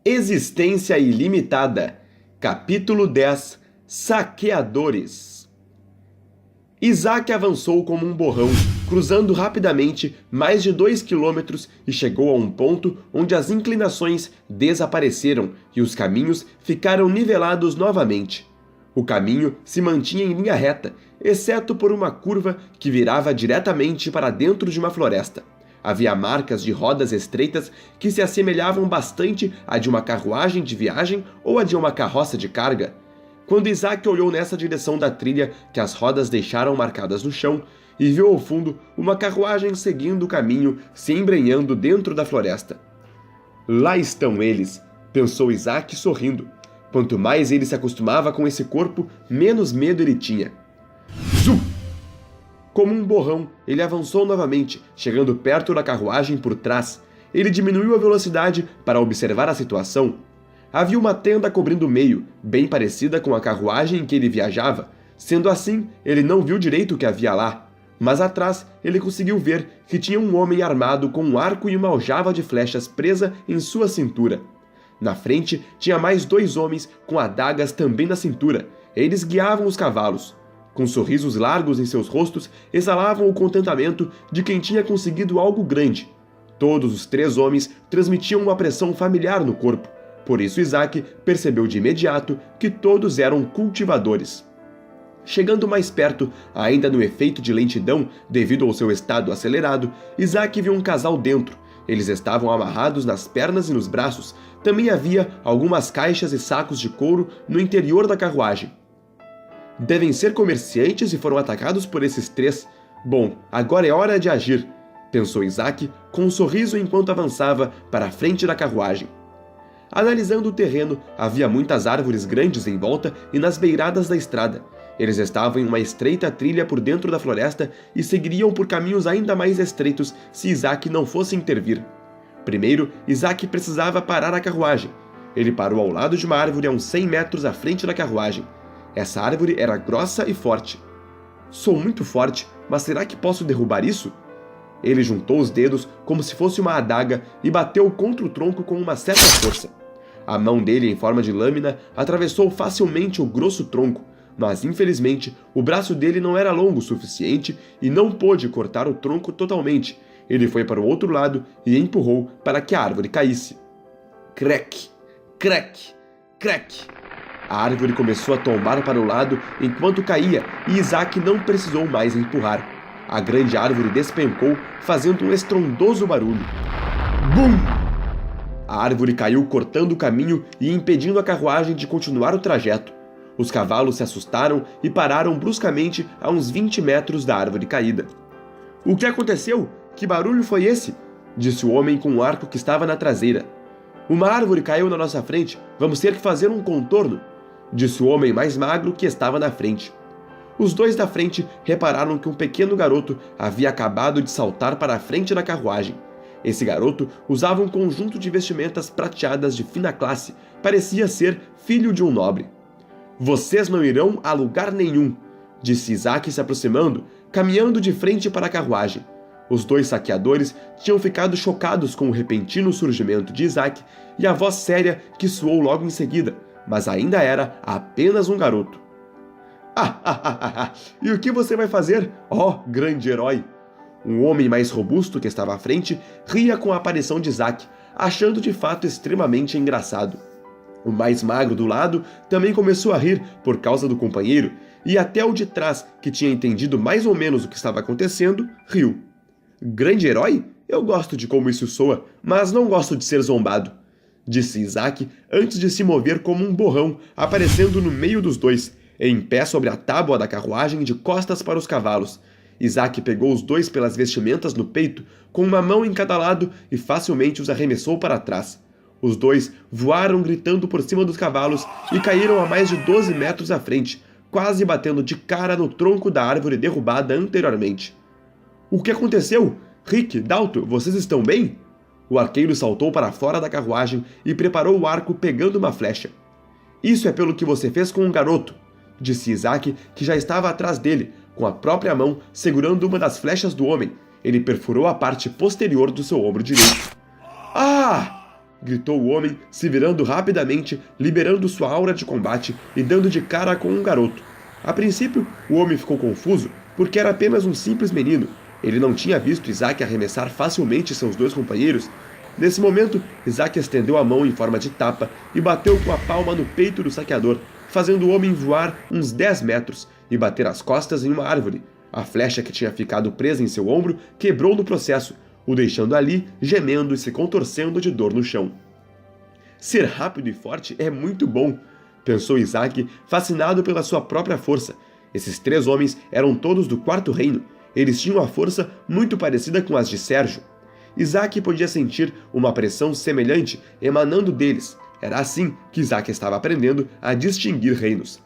Existência ilimitada. Capítulo 10. Saqueadores. Isaac avançou como um borrão, cruzando rapidamente mais de 2 quilômetros e chegou a um ponto onde as inclinações desapareceram e os caminhos ficaram nivelados novamente. O caminho se mantinha em linha reta, exceto por uma curva que virava diretamente para dentro de uma floresta. Havia marcas de rodas estreitas que se assemelhavam bastante à de uma carruagem de viagem ou à de uma carroça de carga. Quando Isaac olhou nessa direção da trilha que as rodas deixaram marcadas no chão, e viu ao fundo uma carruagem seguindo o caminho, se embrenhando dentro da floresta. Lá estão eles, pensou Isaac sorrindo. Quanto mais ele se acostumava com esse corpo, menos medo ele tinha. Zum! Como um borrão, ele avançou novamente, chegando perto da carruagem por trás. Ele diminuiu a velocidade para observar a situação. Havia uma tenda cobrindo o meio, bem parecida com a carruagem em que ele viajava. Sendo assim, ele não viu direito o que havia lá. Mas atrás, ele conseguiu ver que tinha um homem armado com um arco e uma aljava de flechas presa em sua cintura. Na frente, tinha mais 2 homens com adagas também na cintura. Eles guiavam os cavalos. Com sorrisos largos em seus rostos, exalavam o contentamento de quem tinha conseguido algo grande. Todos os 3 homens transmitiam uma pressão familiar no corpo. Por isso Isaac percebeu de imediato que todos eram cultivadores. Chegando mais perto, ainda no efeito de lentidão devido ao seu estado acelerado, Isaac viu um casal dentro. Eles estavam amarrados nas pernas e nos braços. Também havia algumas caixas e sacos de couro no interior da carruagem. Devem ser comerciantes e foram atacados por esses 3. Bom, agora é hora de agir, pensou Isaac com um sorriso enquanto avançava para a frente da carruagem. Analisando o terreno, havia muitas árvores grandes em volta e nas beiradas da estrada. Eles estavam em uma estreita trilha por dentro da floresta e seguiriam por caminhos ainda mais estreitos se Isaac não fosse intervir. Primeiro, Isaac precisava parar a carruagem. Ele parou ao lado de uma árvore a uns 100 metros à frente da carruagem. Essa árvore era grossa e forte. Sou muito forte, mas será que posso derrubar isso? Ele juntou os dedos como se fosse uma adaga e bateu contra o tronco com uma certa força. A mão dele, em forma de lâmina, atravessou facilmente o grosso tronco, mas infelizmente o braço dele não era longo o suficiente e não pôde cortar o tronco totalmente. Ele foi para o outro lado e empurrou para que a árvore caísse. Crack! Crack! Crack! A árvore começou a tombar para o lado enquanto caía e Isaac não precisou mais empurrar. A grande árvore despencou, fazendo um estrondoso barulho. Bum! A árvore caiu cortando o caminho e impedindo a carruagem de continuar o trajeto. Os cavalos se assustaram e pararam bruscamente a uns 20 metros da árvore caída. O que aconteceu? Que barulho foi esse? Disse o homem com o arco que estava na traseira. Uma árvore caiu na nossa frente. Vamos ter que fazer um contorno, disse o homem mais magro que estava na frente. Os 2 da frente repararam que um pequeno garoto havia acabado de saltar para a frente da carruagem. Esse garoto usava um conjunto de vestimentas prateadas de fina classe. Parecia ser filho de um nobre. Vocês não irão a lugar nenhum, disse Isaac se aproximando, caminhando de frente para a carruagem. Os 2 saqueadores tinham ficado chocados com o repentino surgimento de Isaac e a voz séria que soou logo em seguida, mas ainda era apenas um garoto. E o que você vai fazer, ó grande herói? Um homem mais robusto que estava à frente ria com a aparição de Isaac, achando de fato extremamente engraçado. O mais magro do lado também começou a rir por causa do companheiro, e até o de trás, que tinha entendido mais ou menos o que estava acontecendo, riu. Grande herói? Eu gosto de como isso soa, mas não gosto de ser zombado, disse Isaac antes de se mover como um borrão, aparecendo no meio dos 2, em pé sobre a tábua da carruagem de costas para os cavalos. Isaac pegou os 2 pelas vestimentas no peito, com uma mão em cada lado e facilmente os arremessou para trás. Os 2 voaram gritando por cima dos cavalos e caíram a mais de 12 metros à frente, quase batendo de cara no tronco da árvore derrubada anteriormente. O que aconteceu? Rick, Dalton, vocês estão bem? O arqueiro saltou para fora da carruagem e preparou o arco pegando uma flecha. Isso é pelo que você fez com um garoto, disse Isaac, que já estava atrás dele, com a própria mão segurando uma das flechas do homem. Ele perfurou a parte posterior do seu ombro direito. Ah! gritou o homem, se virando rapidamente, liberando sua aura de combate e dando de cara com um garoto. A princípio, o homem ficou confuso, porque era apenas um simples menino. Ele não tinha visto Isaac arremessar facilmente seus dois companheiros. Nesse momento, Isaac estendeu a mão em forma de tapa e bateu com a palma no peito do saqueador, fazendo o homem voar uns 10 metros e bater as costas em uma árvore. A flecha que tinha ficado presa em seu ombro quebrou no processo, o deixando ali, gemendo e se contorcendo de dor no chão. Ser rápido e forte é muito bom, pensou Isaac, fascinado pela sua própria força. Esses 3 homens eram todos do Quarto Reino. Eles tinham a força muito parecida com as de Sérgio. Isaac podia sentir uma pressão semelhante emanando deles. Era assim que Isaac estava aprendendo a distinguir reinos.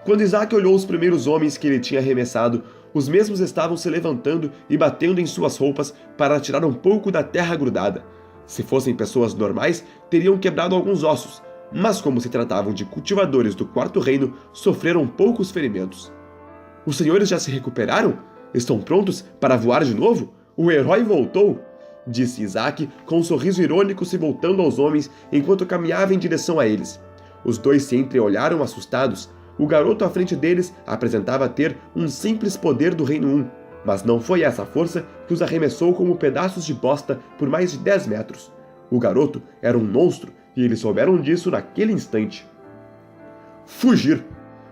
Quando Isaac olhou os primeiros homens que ele tinha arremessado, os mesmos estavam se levantando e batendo em suas roupas para tirar um pouco da terra grudada. Se fossem pessoas normais, teriam quebrado alguns ossos, mas como se tratavam de cultivadores do Quarto Reino, sofreram poucos ferimentos. Os senhores já se recuperaram? Estão prontos para voar de novo? O herói voltou! Disse Isaac, com um sorriso irônico se voltando aos homens enquanto caminhava em direção a eles. Os dois se entreolharam assustados. O garoto à frente deles apresentava ter um simples poder do Reino 1, mas não foi essa força que os arremessou como pedaços de bosta por mais de 10 metros. O garoto era um monstro e eles souberam disso naquele instante. Fugir!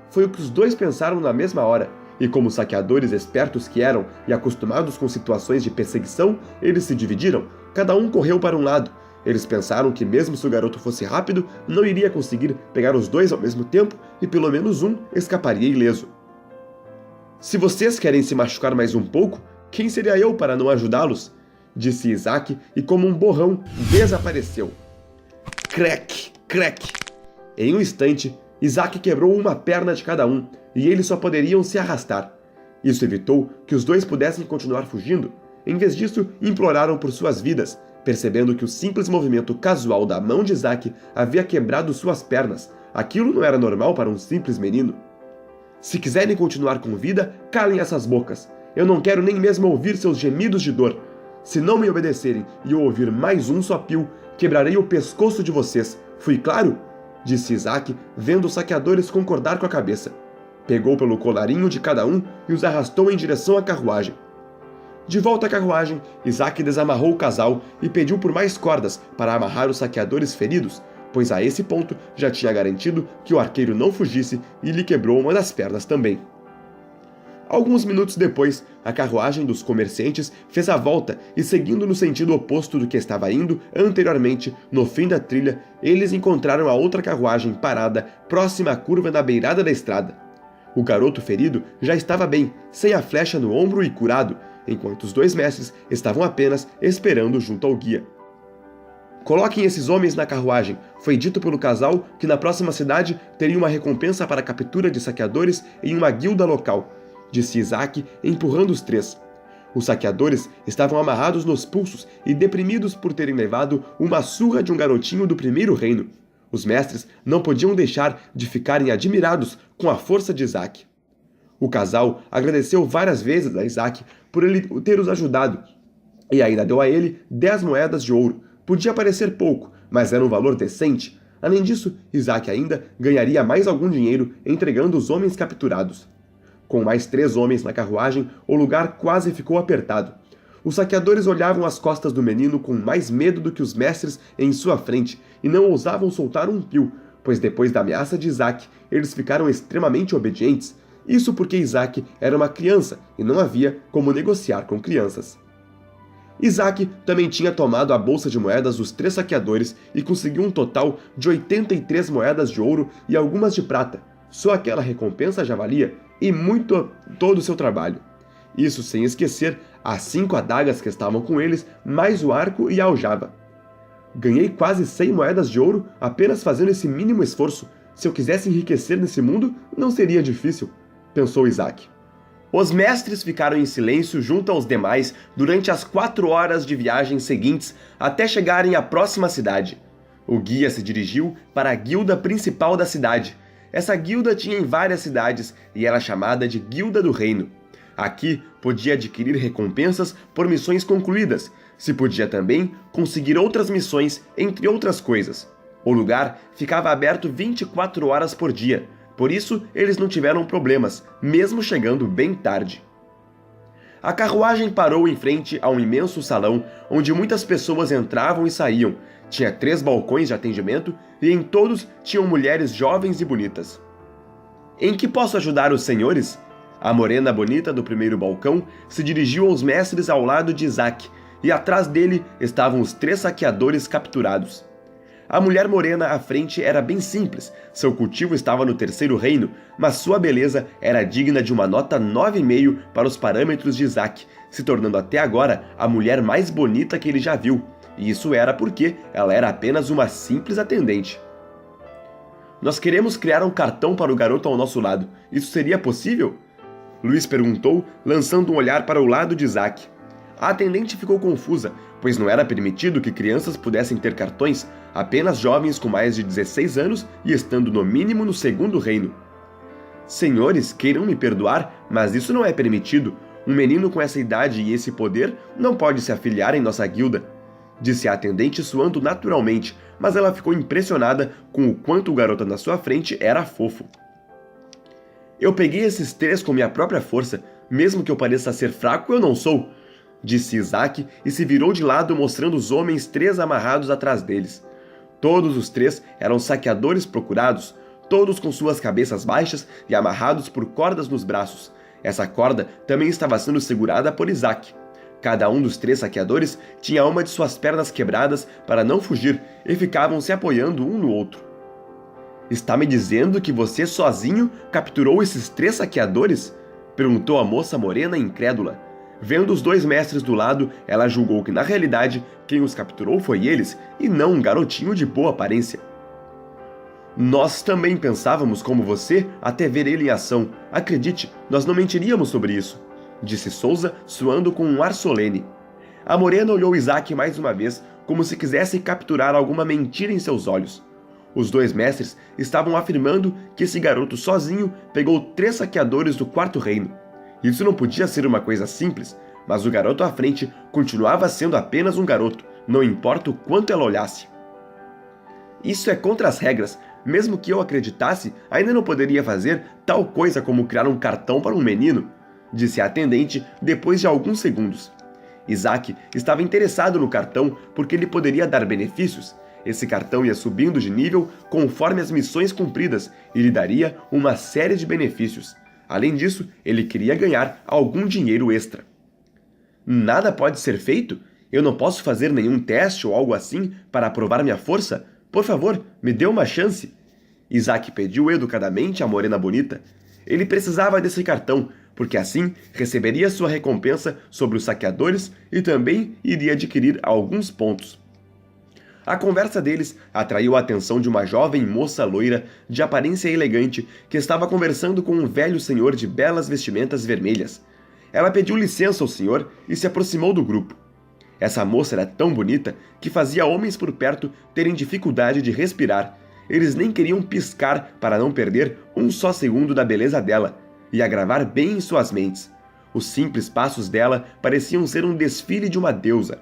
Foi o que os dois pensaram na mesma hora, e como saqueadores espertos que eram e acostumados com situações de perseguição, eles se dividiram, cada um correu para um lado. Eles pensaram que mesmo se o garoto fosse rápido, não iria conseguir pegar os dois ao mesmo tempo e pelo menos um escaparia ileso. Se vocês querem se machucar mais um pouco, quem seria eu para não ajudá-los? Disse Isaac e como um borrão desapareceu. Crack! Crack! Em um instante, Isaac quebrou uma perna de cada um e eles só poderiam se arrastar. Isso evitou que os dois pudessem continuar fugindo. Em vez disso, imploraram por suas vidas, percebendo que o simples movimento casual da mão de Isaac havia quebrado suas pernas. Aquilo não era normal para um simples menino. Se quiserem continuar com vida, calem essas bocas. Eu não quero nem mesmo ouvir seus gemidos de dor. Se não me obedecerem e eu ouvir mais um só pio, quebrarei o pescoço de vocês. Fui claro? Disse Isaac, vendo os saqueadores concordar com a cabeça. Pegou pelo colarinho de cada um e os arrastou em direção à carruagem. De volta à carruagem, Isaac desamarrou o casal e pediu por mais cordas para amarrar os saqueadores feridos, pois a esse ponto já tinha garantido que o arqueiro não fugisse e lhe quebrou uma das pernas também. Alguns minutos depois, a carruagem dos comerciantes fez a volta e, seguindo no sentido oposto do que estava indo anteriormente, no fim da trilha, eles encontraram a outra carruagem parada próxima à curva na beirada da estrada. O garoto ferido já estava bem, sem a flecha no ombro e curado, enquanto os dois mestres estavam apenas esperando junto ao guia. Coloquem esses homens na carruagem. Foi dito pelo casal que na próxima cidade teria uma recompensa para a captura de saqueadores em uma guilda local, disse Isaac, empurrando os 3. Os saqueadores estavam amarrados nos pulsos e deprimidos por terem levado uma surra de um garotinho do primeiro reino. Os mestres não podiam deixar de ficarem admirados com a força de Isaac. O casal agradeceu várias vezes a Isaac por ele ter os ajudado, e ainda deu a ele 10 moedas de ouro. Podia parecer pouco, mas era um valor decente. Além disso, Isaac ainda ganharia mais algum dinheiro entregando os homens capturados. Com mais 3 homens na carruagem, o lugar quase ficou apertado. Os saqueadores olhavam as costas do menino com mais medo do que os mestres em sua frente e não ousavam soltar um pio, pois depois da ameaça de Isaac, eles ficaram extremamente obedientes. Isso porque Isaac era uma criança e não havia como negociar com crianças. Isaac também tinha tomado a bolsa de moedas dos 3 saqueadores e conseguiu um total de 83 moedas de ouro e algumas de prata. Só aquela recompensa já valia, e muito todo o seu trabalho. Isso sem esquecer as 5 adagas que estavam com eles, mais o arco e a aljava. Ganhei quase 100 moedas de ouro apenas fazendo esse mínimo esforço. Se eu quisesse enriquecer nesse mundo, não seria difícil, pensou Isaac. Os mestres ficaram em silêncio junto aos demais durante as 4 horas de viagem seguintes até chegarem à próxima cidade. O guia se dirigiu para a guilda principal da cidade. Essa guilda tinha em várias cidades e era chamada de Guilda do Reino. Aqui podia adquirir recompensas por missões concluídas, Se podia também conseguir outras missões, entre outras coisas. O lugar ficava aberto 24 horas por dia, por isso eles não tiveram problemas, mesmo chegando bem tarde. A carruagem parou em frente a um imenso salão, onde muitas pessoas entravam e saíam. Tinha 3 balcões de atendimento e em todos tinham mulheres jovens e bonitas. "Em que posso ajudar os senhores?" A morena bonita do primeiro balcão se dirigiu aos mestres ao lado de Isaac, e atrás dele estavam os 3 saqueadores capturados. A mulher morena à frente era bem simples, seu cultivo estava no terceiro reino, mas sua beleza era digna de uma nota 9,5 para os parâmetros de Isaac, se tornando até agora a mulher mais bonita que ele já viu, e isso era porque ela era apenas uma simples atendente. "Nós queremos criar um cartão para o garoto ao nosso lado. Isso seria possível?" Luiz perguntou, lançando um olhar para o lado de Isaac. A atendente ficou confusa, pois não era permitido que crianças pudessem ter cartões, apenas jovens com mais de 16 anos e estando no mínimo no segundo reino. "Senhores, queiram me perdoar, mas isso não é permitido. Um menino com essa idade e esse poder não pode se afiliar em nossa guilda", disse a atendente suando naturalmente, mas ela ficou impressionada com o quanto o garoto na sua frente era fofo. "Eu peguei esses 3 com minha própria força, mesmo que eu pareça ser fraco, eu não sou", disse Isaac e se virou de lado mostrando os homens 3 amarrados atrás deles. Todos os 3 eram saqueadores procurados, todos com suas cabeças baixas e amarrados por cordas nos braços. Essa corda também estava sendo segurada por Isaac. Cada um dos 3 saqueadores tinha uma de suas pernas quebradas para não fugir e ficavam se apoiando um no outro. "Está me dizendo que você sozinho capturou esses 3 saqueadores?" perguntou a moça morena incrédula. Vendo os 2 mestres do lado, ela julgou que na realidade quem os capturou foi eles e não um garotinho de boa aparência. "Nós também pensávamos como você até ver ele em ação. Acredite, nós não mentiríamos sobre isso", disse Souza, suando com um ar solene. A morena olhou Isaac mais uma vez, como se quisesse capturar alguma mentira em seus olhos. Os 2 mestres estavam afirmando que esse garoto sozinho pegou 3 saqueadores do 4º reino. Isso não podia ser uma coisa simples, mas o garoto à frente continuava sendo apenas um garoto, não importa o quanto ela olhasse. "Isso é contra as regras. Mesmo que eu acreditasse, ainda não poderia fazer tal coisa como criar um cartão para um menino", disse a atendente depois de alguns segundos. Isaac estava interessado no cartão porque ele poderia dar benefícios. Esse cartão ia subindo de nível conforme as missões cumpridas e lhe daria uma série de benefícios. Além disso, ele queria ganhar algum dinheiro extra. "Nada pode ser feito? Eu não posso fazer nenhum teste ou algo assim para provar minha força? Por favor, me dê uma chance", Isaac pediu educadamente à morena bonita. Ele precisava desse cartão, porque assim receberia sua recompensa sobre os saqueadores e também iria adquirir alguns pontos. A conversa deles atraiu a atenção de uma jovem moça loira de aparência elegante que estava conversando com um velho senhor de belas vestimentas vermelhas. Ela pediu licença ao senhor e se aproximou do grupo. Essa moça era tão bonita que fazia homens por perto terem dificuldade de respirar. Eles nem queriam piscar para não perder um só segundo da beleza dela e a gravar bem em suas mentes. Os simples passos dela pareciam ser um desfile de uma deusa.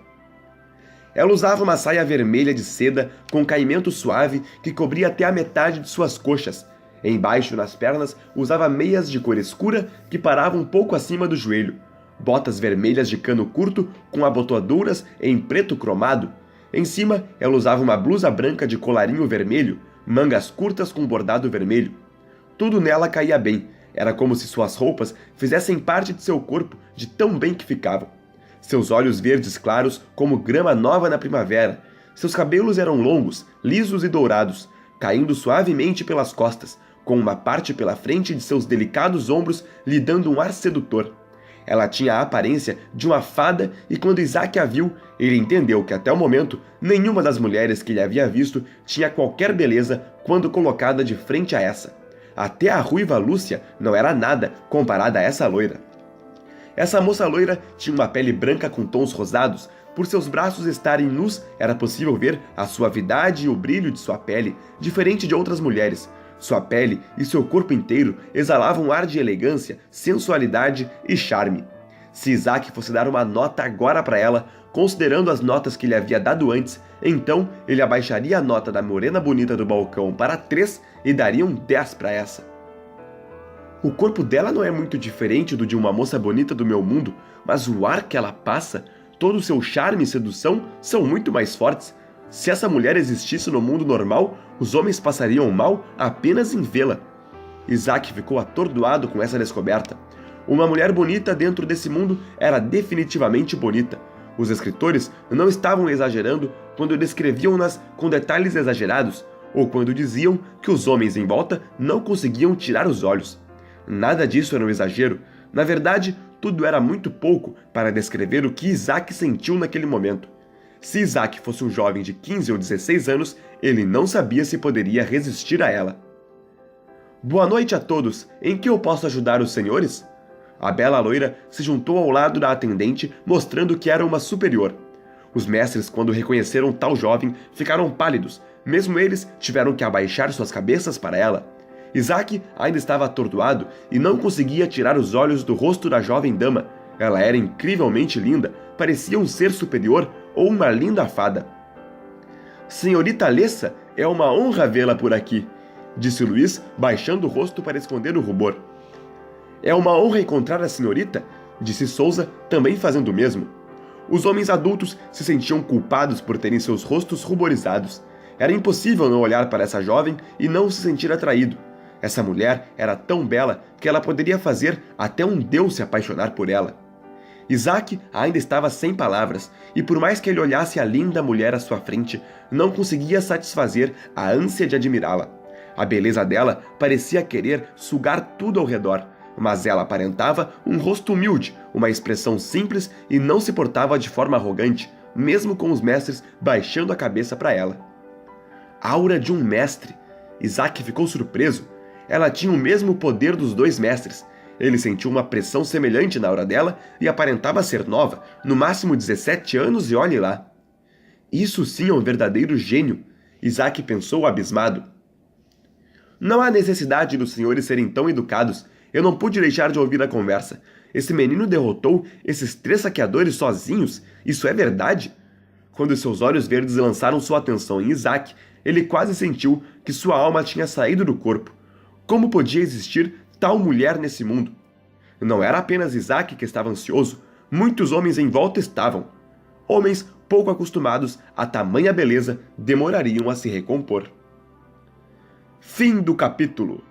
Ela usava uma saia vermelha de seda com caimento suave que cobria até a metade de suas coxas. Embaixo, nas pernas, usava meias de cor escura que paravam um pouco acima do joelho. Botas vermelhas de cano curto com abotoaduras em preto cromado. Em cima, ela usava uma blusa branca de colarinho vermelho, mangas curtas com bordado vermelho. Tudo nela caía bem. Era como se suas roupas fizessem parte de seu corpo, de tão bem que ficavam. Seus olhos verdes claros como grama nova na primavera. Seus cabelos eram longos, lisos e dourados, caindo suavemente pelas costas, com uma parte pela frente de seus delicados ombros lhe dando um ar sedutor. Ela tinha a aparência de uma fada e quando Isaac a viu, ele entendeu que até o momento nenhuma das mulheres que ele havia visto tinha qualquer beleza quando colocada de frente a essa. Até a ruiva Lúcia não era nada comparada a essa loira. Essa moça loira tinha uma pele branca com tons rosados. Por seus braços estarem nus, era possível ver a suavidade e o brilho de sua pele, diferente de outras mulheres. Sua pele e seu corpo inteiro exalavam um ar de elegância, sensualidade e charme. Se Isaac fosse dar uma nota agora para ela, considerando as notas que ele havia dado antes, então ele abaixaria a nota da morena bonita do balcão para 3 e daria um 10 para essa. O corpo dela não é muito diferente do de uma moça bonita do meu mundo, mas o ar que ela passa, todo o seu charme e sedução são muito mais fortes. Se essa mulher existisse no mundo normal, os homens passariam mal apenas em vê-la. Isaac ficou atordoado com essa descoberta. Uma mulher bonita dentro desse mundo era definitivamente bonita. Os escritores não estavam exagerando quando descreviam-nas com detalhes exagerados, ou quando diziam que os homens em volta não conseguiam tirar os olhos. Nada disso era um exagero. Na verdade, tudo era muito pouco para descrever o que Isaac sentiu naquele momento. Se Isaac fosse um jovem de 15 ou 16 anos, ele não sabia se poderia resistir a ela. Boa noite a todos. Em que eu posso ajudar os senhores? A bela loira se juntou ao lado da atendente, mostrando que era uma superior. Os mestres, quando reconheceram tal jovem, ficaram pálidos. Mesmo eles tiveram que abaixar suas cabeças para ela. Isaac ainda estava atordoado e não conseguia tirar os olhos do rosto da jovem dama. Ela era incrivelmente linda, parecia um ser superior ou uma linda fada. Senhorita Alessa, é uma honra vê-la por aqui, disse Luiz, baixando o rosto para esconder o rubor. É uma honra encontrar a senhorita, disse Souza, também fazendo o mesmo. Os homens adultos se sentiam culpados por terem seus rostos ruborizados. Era impossível não olhar para essa jovem e não se sentir atraído. Essa mulher era tão bela que ela poderia fazer até um deus se apaixonar por ela. Isaac ainda estava sem palavras, e por mais que ele olhasse a linda mulher à sua frente, não conseguia satisfazer a ânsia de admirá-la. A beleza dela parecia querer sugar tudo ao redor, mas ela aparentava um rosto humilde, uma expressão simples e não se portava de forma arrogante, mesmo com os mestres baixando a cabeça para ela. Aura de um mestre! Isaac ficou surpreso. Ela tinha o mesmo poder dos 2 mestres. Ele sentiu uma pressão semelhante na aura dela e aparentava ser nova, no máximo 17 anos e olhe lá. Isso sim é um verdadeiro gênio, Isaac pensou abismado. Não há necessidade dos senhores serem tão educados. Eu não pude deixar de ouvir a conversa. Esse menino derrotou esses 3 saqueadores sozinhos? Isso é verdade? Quando seus olhos verdes lançaram sua atenção em Isaac, ele quase sentiu que sua alma tinha saído do corpo. Como podia existir tal mulher nesse mundo? Não era apenas Isaac que estava ansioso, muitos homens em volta estavam. Homens pouco acostumados a tamanha beleza demorariam a se recompor. Fim do capítulo.